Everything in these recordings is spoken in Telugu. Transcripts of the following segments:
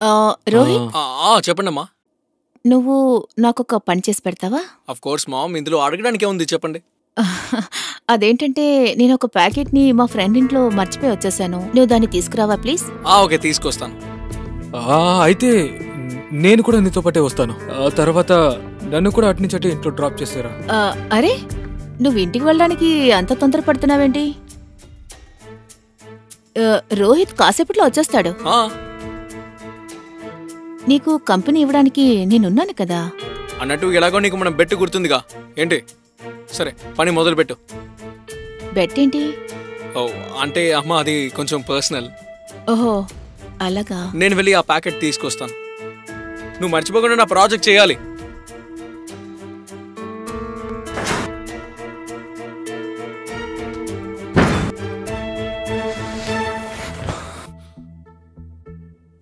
రోహిత్, చెప్పండమ్మా. నువ్వు నాకొక పని చేసి పెడతావా? ఆఫ్ కోర్స్ మామ్, ఇందులో అడగడానికి ఏముంది చెప్పండి. అదేంటంటే నేను ఒక ప్యాకెట్ ని మా ఫ్రెండ్ ఇంట్లో మర్చిపోయి వచ్చేసాను. నువ్వు దాన్ని తీసుకురావా ప్లీజ్? ఓకే, తీసుకొస్తాను. అయితే నేను కూడా నీతో పాటే వస్తాను. తర్వాత నన్ను కూడా అటు నుంచి అటు ఇంట్లో డ్రాప్ చేస్తారా? అరే, నువ్వు ఇంటికి వెళ్ళడానికి అంత తొందరపడుతున్నావేంటి? రోహిత్ కాసేపట్లో వచ్చేస్తాడు. నీకు కంపెనీ ఇవ్వడానికి నేనున్నాను కదా. అన్నట్టు ఎలాగో నీకు మనం బెట్టు గుర్తుందిగా, ఏంటి? సరే, పని మొదలు పెట్టు. బెట్ ఏంటి? అంటే అమ్మ, అది కొంచెం పర్సనల్. ఓహో, అలాగా. నేను వెళ్ళి ఆ ప్యాకెట్ తీసుకొస్తాను. నువ్వు మర్చిపోకుండా నా ప్రాజెక్ట్ చేయాలి.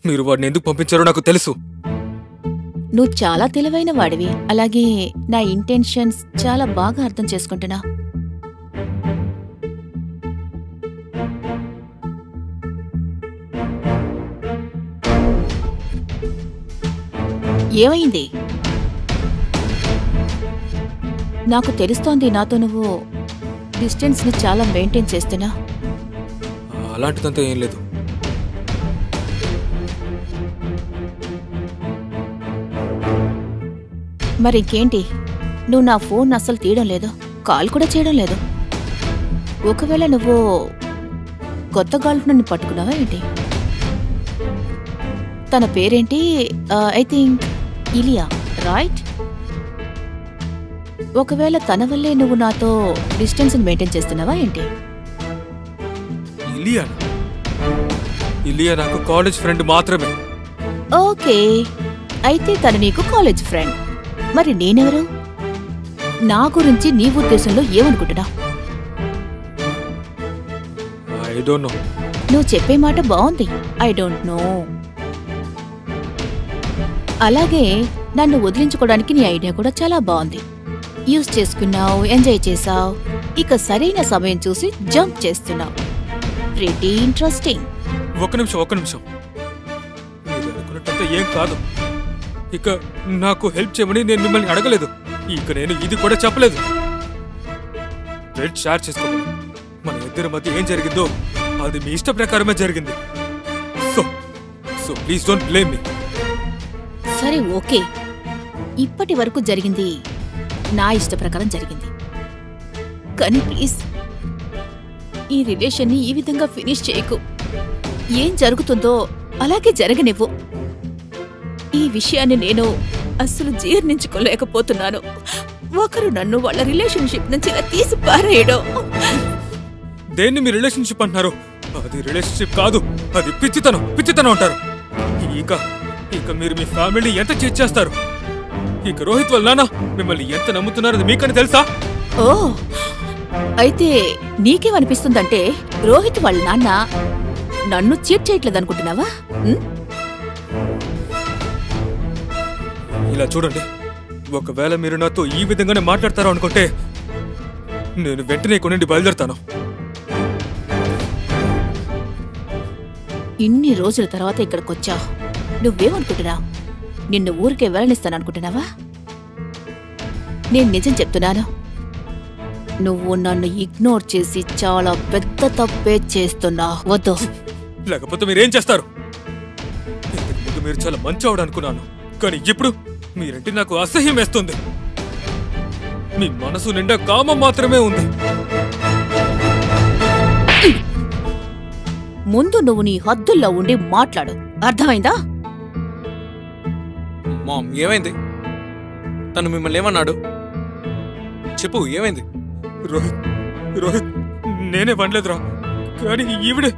మీరు వాడిని ఎందుకు పంపించారో నాకు తెలుసు. నువ్వు చాలా తెలివైన వాడివి, అలాగే నా ఇంటెన్షన్స్ చాలా బాగా అర్థం చేసుకుంటున్నా. ఏమైంది? నాకు తెలుస్తోంది నాతో నువ్వు డిస్టెన్స్ ని చాలా మెయింటైన్ చేస్తున్నా. అలాంటిదంతా ఏం లేదు. మరింకేంటి? నువ్వు నా ఫోన్ అస్సలు తీయడం లేదు, కాల్ కూడా చేయడం లేదు. ఒకవేళ నువ్వు కొత్త గర్ల్ ఫ్రెండ్ని పట్టుకున్నావా ఏంటి? తన పేరేంటి? I think Ilya, right? ఒకవేళ తన వల్లే నువ్వు నాతో డిస్టెన్స్ మెయింటైన్ చేస్తున్నావా ఏంటి? ఇలియా నాకు కాలేజ్ ఫ్రెండ్ మాత్రమే. ఓకే, అయితే తను నీకు కాలేజ్ ఫ్రెండ్. మరి నేనెవరు? నా గురించి నీ ఉద్దేశంలో ఏమనుకుంటున్నా? I don't know. నువ్వు చెప్పే మాట బాగుంది, ఐ డోంట్ నో. అలాగే నన్ను వదిలించుకోవడానికి నీ ఐడియా కూడా చాలా బాగుంది. యూజ్ చేసుకున్నావు, ఎంజాయ్ చేసావు, ఇక సరైన సమయం చూసి జంప్ చేస్తున్నావు. Pretty interesting. ఒక్క నిమిషం. మీరు అనుకున్నట్టంతా ఏం కాదు. ఇక నాకు హెల్ప్ చేయమని నేను మిమ్మల్ని అడగలేదు. ఇక నేను ఇది కూడా చెప్పలేదు. షేర్ చేసుకోండి. మన ఇద్దరి మధ్య ఏం జరిగిందో అది మీ ఇష్ట ప్రకారమే జరిగింది. So please don't blame me. సరే, ఓకే. ఇప్పటి వరకు జరిగింది నా ఇష్ట ప్రకారం జరిగింది. కానీ ప్లీజ్ ఈ రిలేషన్ని ఈ విధంగా ఫినిష్ చేయకు. ఏం జరుగుతుందో అలాగే జరగనివ్వు. ఈ విషయాన్ని నేను అస్సలు జీర్ణించుకోలేకపోతున్నాను. ఒకరు నన్ను వాళ్ళ రిలేషన్షిప్ నుంచి తీసి పారేయడం. దేన్ని మీ రిలేషన్షిప్ అంటున్నారు? అది రిలేషన్షిప్ కాదు, అది పిచ్చితనం అంటారు. ఇక మీరు మీ ఫ్యామిలీ ఎంత చీట్ చేస్తారు. ఇక రోహిత్ వాళ్ళ నాన్న మిమ్మల్ని ఎంత నమ్ముతున్నారో మీకని తెలుసా? ఓ, అయితే నీకేమనిపిస్తుందంటే రోహిత్ వాళ్ళ నాన్న నన్ను చీట్ చేయట్లేదనుకుంటున్నావా? ఇలా చూడండి, ఒకవేళ మీరు నాతో ఈ విధంగానే మాట్లాడతారో అనుకుంటే నేను వెంటనే కొనండి బయలుదేరతాను. ఇన్ని రోజుల తర్వాత ఇక్కడికొచ్చా, నువ్వేమనుకుంటున్నావు? నిన్ను ఊరికే వెళ్ళనిస్తాననుకుంటున్నావా? నేను నిజం చెప్తున్నాను, నువ్వు నన్ను ఇగ్నోర్ చేసి చాలా పెద్ద తప్పే చేస్తున్నా. వద్దు. లేకపోతే మీరేం చేస్తారు? ఇంతకు ముందు మీరు చాలా మంచివాడు అనుకున్నాను, కానీ ఇప్పుడు మీరంటే నాకు అసహ్యం వేస్తుంది. మీ మనసు నిండా కామం మాత్రమే ఉంది. ముందు నువ్వు నీ హద్దుల్లో ఉండి మాట్లాడు, అర్థమైందా? మామ్, ఏమైంది? తను మిమ్మల్ని ఏమన్నాడు? చెప్పు, ఏమైంది? రోహిత్ నేనే వనలేదురా, కానీ ఈవిడే.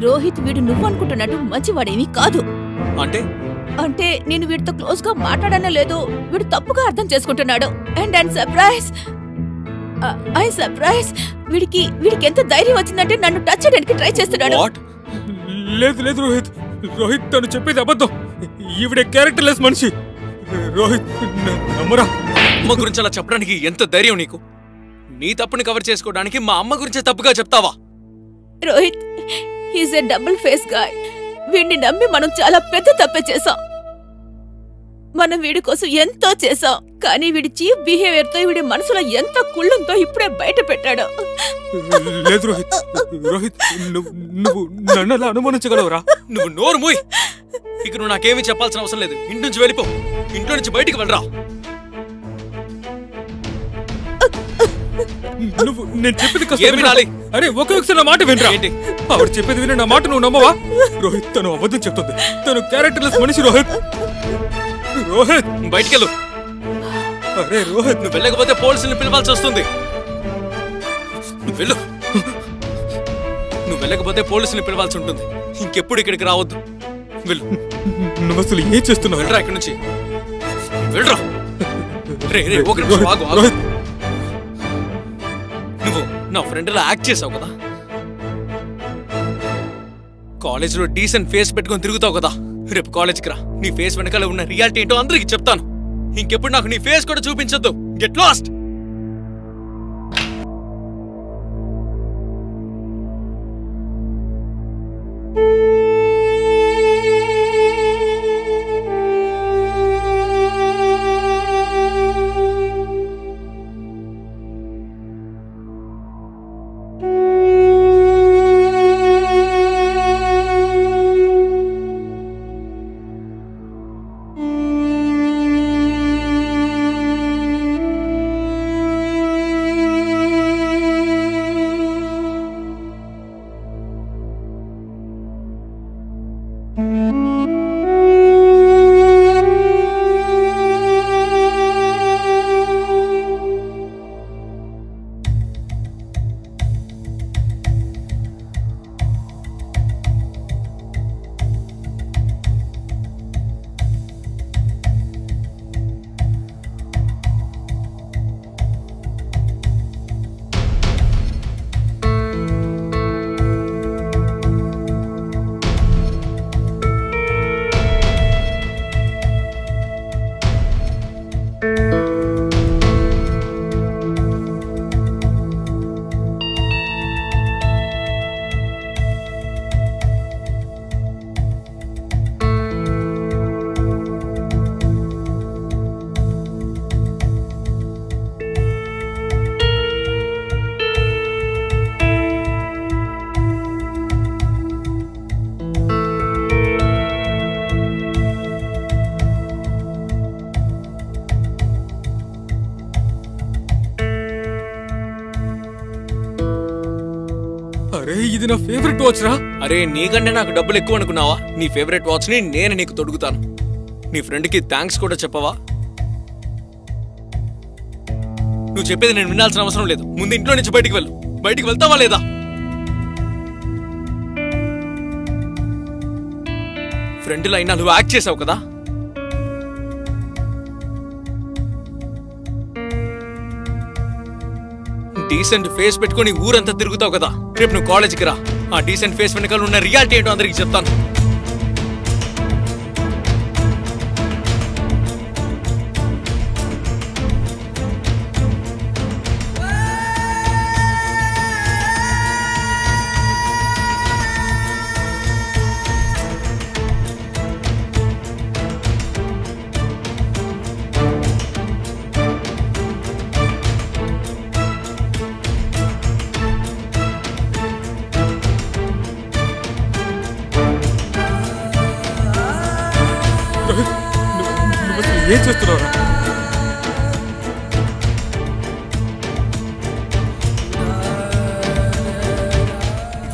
రోహిత్ వీడు నువ్వు అనుకుంటున్నట్టు మంచివాడేమీ కాదు. అంటే నేను వీడితో క్లోజ్ గా మాట్లాడనే లేదు. వీడు తప్పుగా అర్థం చేసుకుంటున్నాడు. And I surprise. వీడికి ఎంత ధైర్యం వచ్చిందంటే నన్ను టచ్ చేయడానికి ట్రై చేస్తున్నాడు. లేదు రోహిత్ తను చెప్పేది అబద్ధం. ఈవిడే క్యారెక్టర్లెస్ మనిషి. రోహిత్ నమ్మరా. అమ్మ గురించి అలా చెప్పడానికి ఎంత ధైర్యం నీకు? నీ తప్పుని కవర్ చేసుకోవడానికి మా అమ్మ గురించే తప్పుగా చెప్తావా? Rohit, he's a double face guy. వీడిని నమ్మి మనం చాలా పెద్ద తప్పే చేశాం. మనం వీడి కోసం ఎంతో చేశాం, కానీ వీడి చీఫ్ బిహేవియర్ తో వీడి మనసులో ఎంత కుళ్ళుందో ఇప్పుడే బయట పెట్టాడు. లేదు రోహిత్, రోహిత్ నువ్వు నన్ను అలా అనుమానించగలవురా? నువ్వు నోరు మూయ్. ఇక నువ్వు నాకేమీ చెప్పాల్సిన అవసరం లేదు. ఇంటి నుంచి వెళ్ళిపో. ఇంట్లో నుంచి బయటికి వెళ్ళరా. నువ్వు నేను చెప్పేది ఏం వినాలి? అరే ఒకసారి నా మాట వినరా. ఏంటి? ఆవిడ చెప్పేది విని నా మాట నువ్వు నమ్మవా? రోహిత్ తను అబద్ధం చెప్తుంది. తను క్యారెక్టర్లెస్ మనిషి రోహిత్. రోహిత్ బయటికెళ్ళు. అరే రోహిత్, నువ్వు వెళ్ళకపోతే పోలీసుల్ని పిలవాల్సి వస్తుంది. నువ్వు వెళ్ళు. నువ్వు వెళ్ళకపోతే పోలీసుల్ని పిలవాల్సి ఉంటుంది. ఇంకెప్పుడు ఇక్కడికి రావద్దు. వెళ్ళు. నువ్వు అసలు ఏం చేస్తున్నావు? వెళ్ళరా ఇక్కడి నుంచి. వెళ్ళరా. రే రే ఒక నిమిషం ఆగు, ఆగు. రోహిత్, నువ్వు నా ఫ్రెండ్లా యాక్ట్ చేసావు కదా. కాలేజీలో డీసెంట్ ఫేస్ పెట్టుకొని తిరుగుతావు కదా. రేపు కాలేజ్కి రా. నీ ఫేస్ వెనకాల ఉన్న రియాలిటీ ఏంటో అందరికి చెప్తాను. ఇంకెప్పుడు నాకు నీ ఫేస్ కూడా చూపించొద్దు. Get lost. అరే ఇది నా ఫేవరెట్ వాచ్ రా. అరే నీకంటే నాకు డబ్బులు ఎక్కువ అనుకున్నావా? నీ ఫేవరెట్ వాచ్ ని నేను నీకు తొడుగుతాను. నీ ఫ్రెండ్ కి థ్యాంక్స్ కూడా చెప్పవా? నువ్వు చెప్పేది నేను వినాల్సిన అవసరం లేదు. ముందు ఇంట్లో నుంచి బయటికి వెళ్ళు. బయటికి వెళ్తావా లేదా? ఫ్రెండ్లో అయినా నువ్వు యాక్ట్ చేసావు కదా. డీసెంట్ ఫేస్ పెట్టుకొని ఊరంతా తిరుగుతావు కదా. రేపు నువ్వు కాలేజీకి రా. ఆ డీసెంట్ ఫేస్ వెనకాల ఉన్న రియాలిటీ ఏంటో అందరికి చెప్తాను. ఏం చేస్తున్నావు?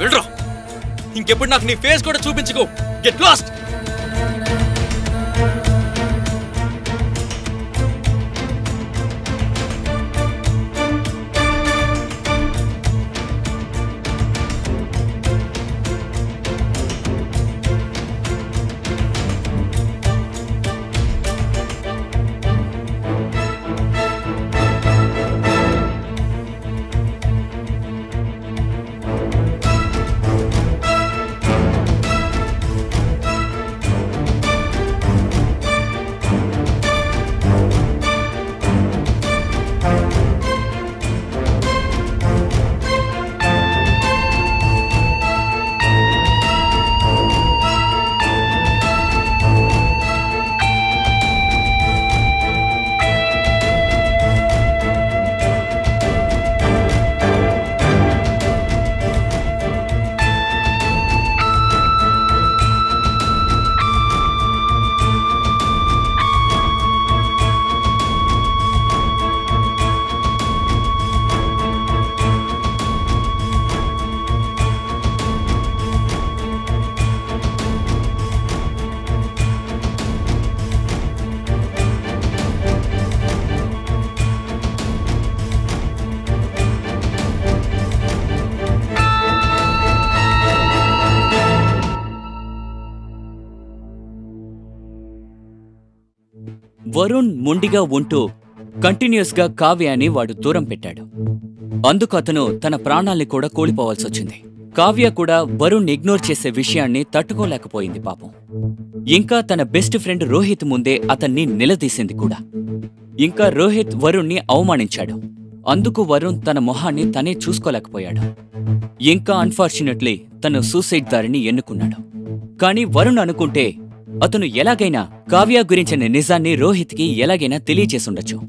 వెళ్ళరా. ఇంకెప్పుడు నాకు నీ ఫేస్ కూడా చూపించుకో. Get lost. వరుణ్ మొండిగా ఉంటూ కంటిన్యూస్గా కావ్యాని వాడు దూరం పెట్టాడు. అందుకు అతను తన ప్రాణాల్ని కూడా కోల్పోవాల్సొచ్చింది. కావ్య కూడా వరుణ్ ఇగ్నోర్ చేసే విషయాన్ని తట్టుకోలేకపోయింది పాపం. ఇంకా తన బెస్ట్ ఫ్రెండ్ రోహిత్ ముందే అతన్ని నిలదీసింది కూడా. ఇంకా రోహిత్ వరుణ్ణి అవమానించాడు. అందుకు వరుణ్ తన మొహాన్ని తనే చూసుకోలేకపోయాడు. ఇంకా అన్ఫార్చునేట్లీ తను సూసైడ్ దారిని ఎన్నుకున్నాడు. కాని వరుణ్ అనుకుంటే అతను ఎలాగైనా కావ్య గురించిన నిజాన్ని రోహిత్కి ఎలాగైనా తెలియచేసుండొచ్చు.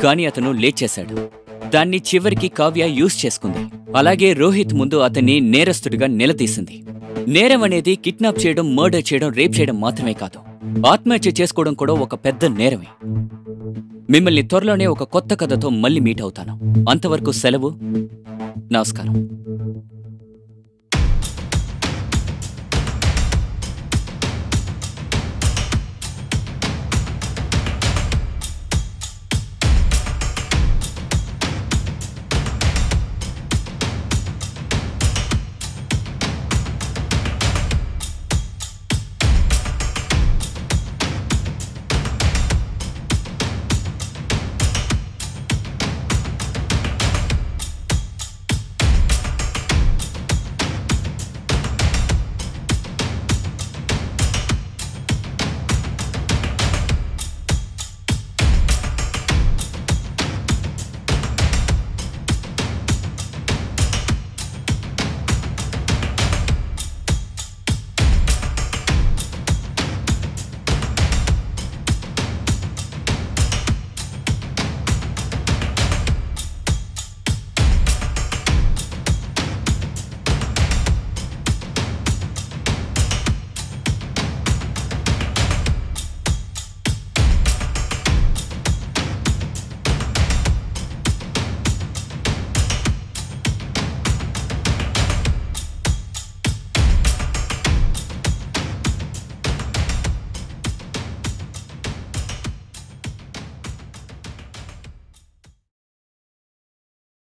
కాని అతను లేట్ చేశాడు. దాన్ని చివరికి కావ్య యూజ్ చేసుకుంది. అలాగే రోహిత్ ముందు అతన్ని నేరస్తుడిగా నిలదీసింది. నేరం అనేది కిడ్నాప్ చేయడం, మర్డర్ చేయడం, రేప్ చేయడం మాత్రమే కాదు, ఆత్మహత్య చేసుకోవడం కూడా ఒక పెద్ద నేరమే. మిమ్మల్ని త్వరలోనే ఒక కొత్త కథతో మళ్ళీ మీట్ అవుతాను. అంతవరకు సెలవు. నమస్కారం.